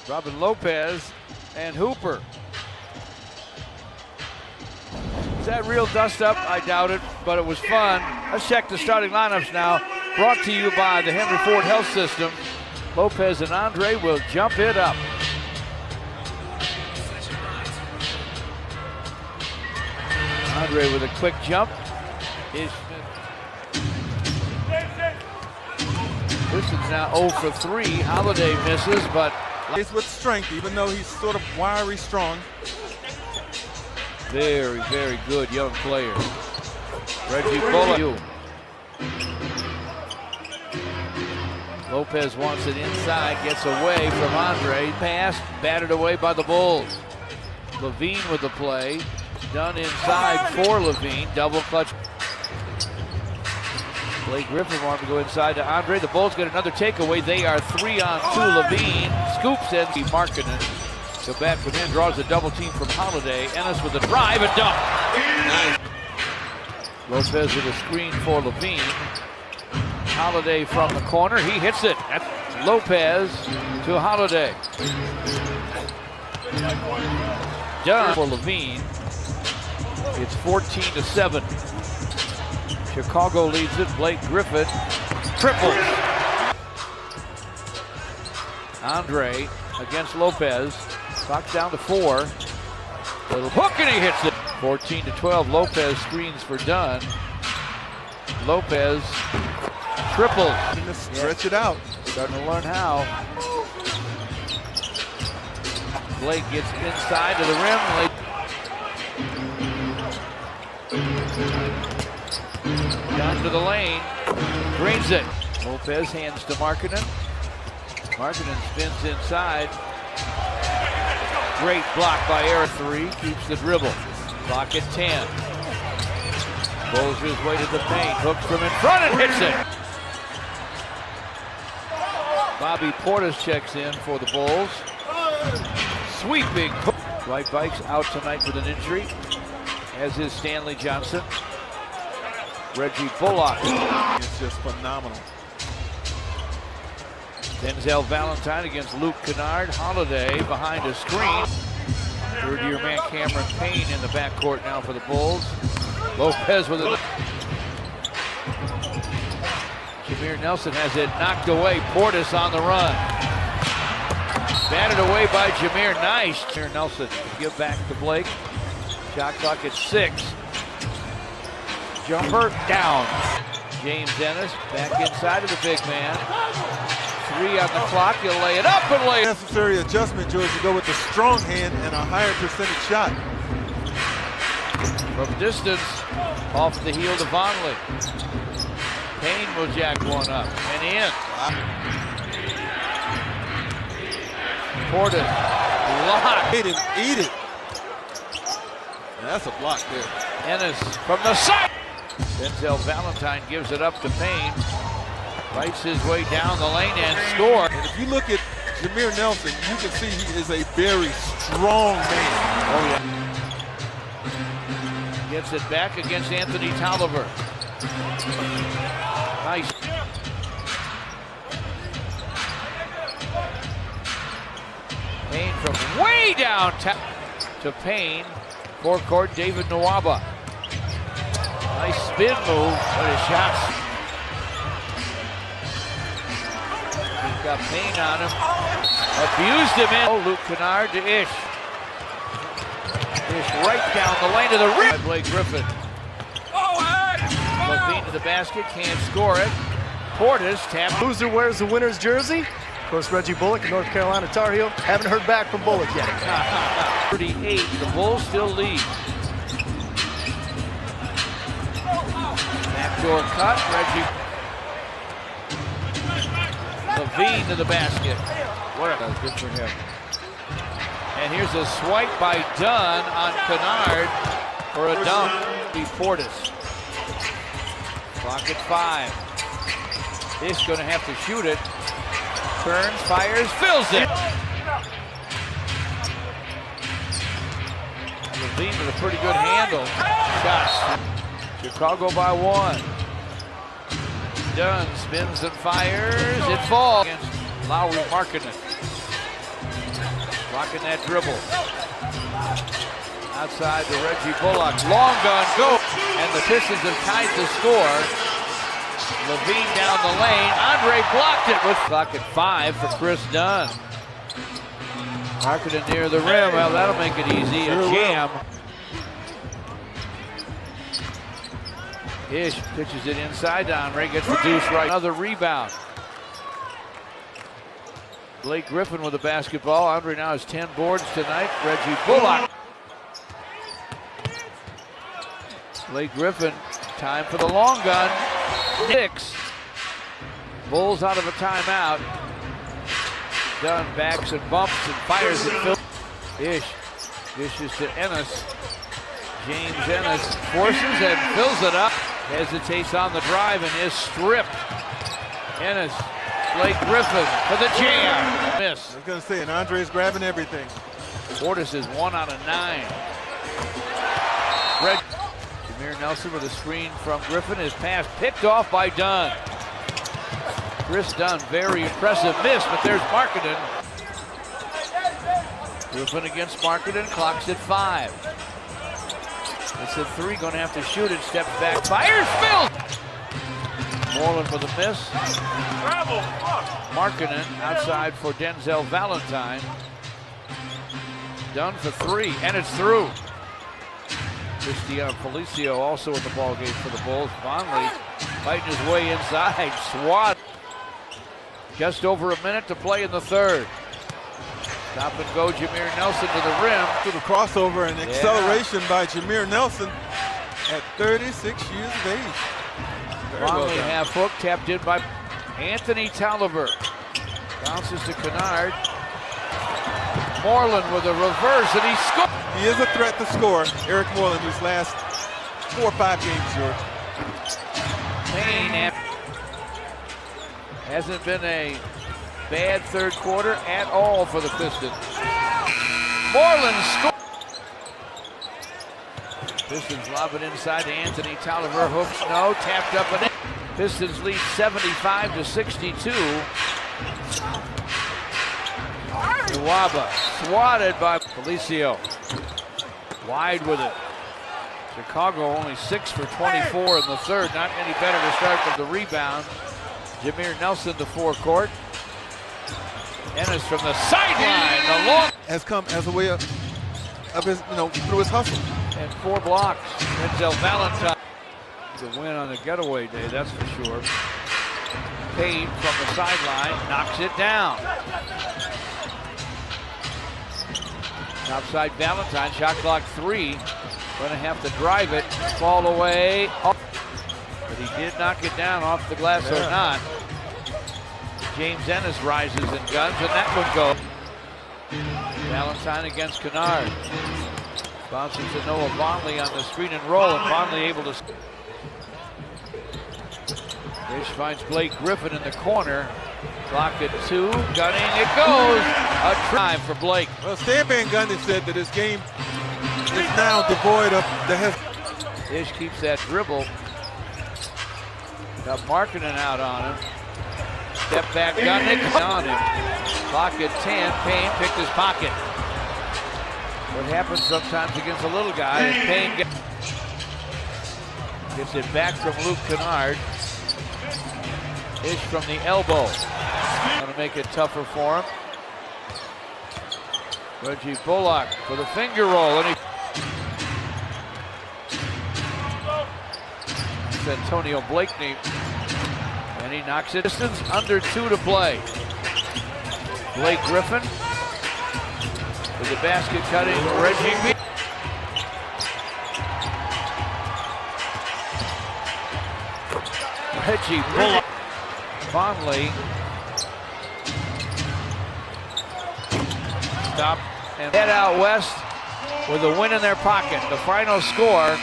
Robin Lopez and Hooper. Is that real dust up? I doubt it, but it was fun. Let's check the starting lineups now. Brought to you by the Henry Ford Health System. Lopez and Andre will jump it up. Andre with a quick jump. Pistons now 0 for 3. Holiday misses, but plays with strength, even though he's sort of wiry strong. Very, very good young player. Reggie Bullock. Lopez wants it inside, gets away from Andre. Pass, batted away by the Bulls. Levine with the play. Done inside for Levine. Double clutch. Blake Griffin wanted to go inside to Andre. The Bulls get another takeaway. They are 3-on-2. Levine scoops in. Markkanen. Go back from in, draws a double team from Holiday. Ennis with a drive and dunk. Nice. Lopez with a screen for Levine. Holiday from the corner. He hits it. That's Lopez to Holiday. Done for Levine. It's 14-7. Chicago leads it. Blake Griffin triples. Andre against Lopez. Clock down to 4. Little hook and he hits it. 14-12. Lopez screens for Dunn. Lopez triples. Stretch it out. Starting to learn how. Blake gets inside to the rim. Down to the lane. Brings it. Lopez hands to Markkanen. Markkanen spins inside. Great block by Air 3. Keeps the dribble. Clock at 10. Bulls his way to the paint. Hooks from in front and hits it. Bobby Portis checks in for the Bulls. Sweeping. Dwight Bikes out tonight with an injury, as is Stanley Johnson. Reggie Bullock. It's just phenomenal. Denzel Valentine against Luke Kennard. Holiday behind a screen. Third-year man Cameron Payne in the backcourt now for the Bulls. Lopez with it. Jameer Nelson has it knocked away. Portis on the run. Batted away by Jameer. Nice. Jameer Nelson give back to Blake. Shot clock at 6. Jumper down. James Ennis back inside of the big man. 3 on the clock. You'll lay it up and lay it. Necessary adjustment, George, to go with the strong hand and a higher percentage shot. From distance, off the heel to Vonleh. Payne will jack one up and in. Portis, block. Eat it. And that's a block there. Ennis from the side. Denzel Valentine gives it up to Payne. Fights his way down the lane and score. And if you look at Jameer Nelson, you can see he is a very strong man. Oh, yeah. Gets it back against Anthony Tolliver. Nice. Payne from way down to Payne. Forecourt, David Nwaba. Nice spin move, but his shots. He's got Payne on him. Abused him in. Oh, Luke Kennard to Ish. Ish right down the lane to the rim. Blake Griffin. Levine to the basket, can't score it. Portis tapped. Loser wears the winner's jersey. Of course, Reggie Bullock, North Carolina Tar Heel. Haven't heard back from Bullock yet. 38, the Bulls still lead. Backdoor cut, Reggie. Levine to the basket. What a good for him. And here's a swipe by Dunn on Kennard for a dunk. Portis. Clock at 5. He's going to have to shoot it. Turns, fires, fills it. Levine with a pretty good handle. Shots. Chicago by 1. Dunn spins and fires. It falls against Lowry Markkanen. Blocking that dribble. Outside to Reggie Bullock. Long gun, go! And the Pistons have tied the score. Levine down the lane. Andre blocked it with clock at 5 for Chris Dunn. Marketing near the rim. Well, that'll make it easy. A jam. Ish pitches it inside to Andre. Gets the deuce right. Another rebound. Blake Griffin with the basketball. Andre now has 10 boards tonight. Reggie Bullock. Blake Griffin, time for the long gun. 6. Bulls out of a timeout. Dunn backs and bumps and fires it. Ish dishes to Ennis. James Ennis forces and fills it up. Hesitates on the drive and is stripped. Ennis, Blake Griffin for the jam. Miss. I was going to say, and Andre's grabbing everything. Portis is 1 out of 9. Jameer Nelson with a screen from Griffin. His pass picked off by Dunn. Chris Dunn, very impressive miss, but there's Markkanen. Griffin against Markkanen, clocks at 5. It's a 3, going to have to shoot it, steps back, fires, Phil! Moreland for the miss. Markkanen outside for Denzel Valentine. Dunn for 3, and it's through. Cristiano Felicio also in the ball game for the Bulls. Vonleh fighting his way inside. Swat. Just over a minute to play in the third. Stop and go, Jameer Nelson to the rim. To the crossover and acceleration by Jameer Nelson at 36 years of age. Vonleh half hook, tapped in by Anthony Tolliver. Bounces to Kennard. Moreland with a reverse, and he scores. He is a threat to score. Eric Moreland, whose last 4 or 5 games, George. Payne hasn't been a bad third quarter at all for the Pistons. Moreland scores. Pistons lob it inside to Anthony Tolliver. Hooks, no, tapped up and in. Pistons lead 75-62. Nwaba swatted by Felicio. Wide with it. Chicago only 6 for 24 in the third. Not any better to start with the rebound. Jameer Nelson to forecourt. Ennis from the sideline. The long has come as a way of his, through his hustle. And 4 blocks. Denzel Valentine. The win on the getaway day, that's for sure. Payne from the sideline knocks it down. Outside Valentine, shot clock 3. Gonna have to drive it, fall away. Oh. But he did knock it down off the glass or not. James Ennis rises and guns, and that one goes. Valentine against Kennard. Bounces to Noah Vonleh on the screen and roll, and Vonleh able to. Fish finds Blake Griffin in the corner. Clock at 2, gunning, it goes. A try for Blake. Well, Stan Van Gundy said that his game is now devoid of the Ish keeps that dribble. Got Markkanen out on him. Step back, gunning on him. Clock at 10, Payne picked his pocket. What happens sometimes against a little guy is Payne gets it back from Luke Kennard. Ish from the elbow. Gonna make it tougher for him. Reggie Bullock for the finger roll, and it's Antonio Blakeney, and he knocks it. Pistons under 2 to play. Blake Griffin with the basket cutting. Reggie Bullock. Vonleh. Stop and head out west with a win in their pocket. The final score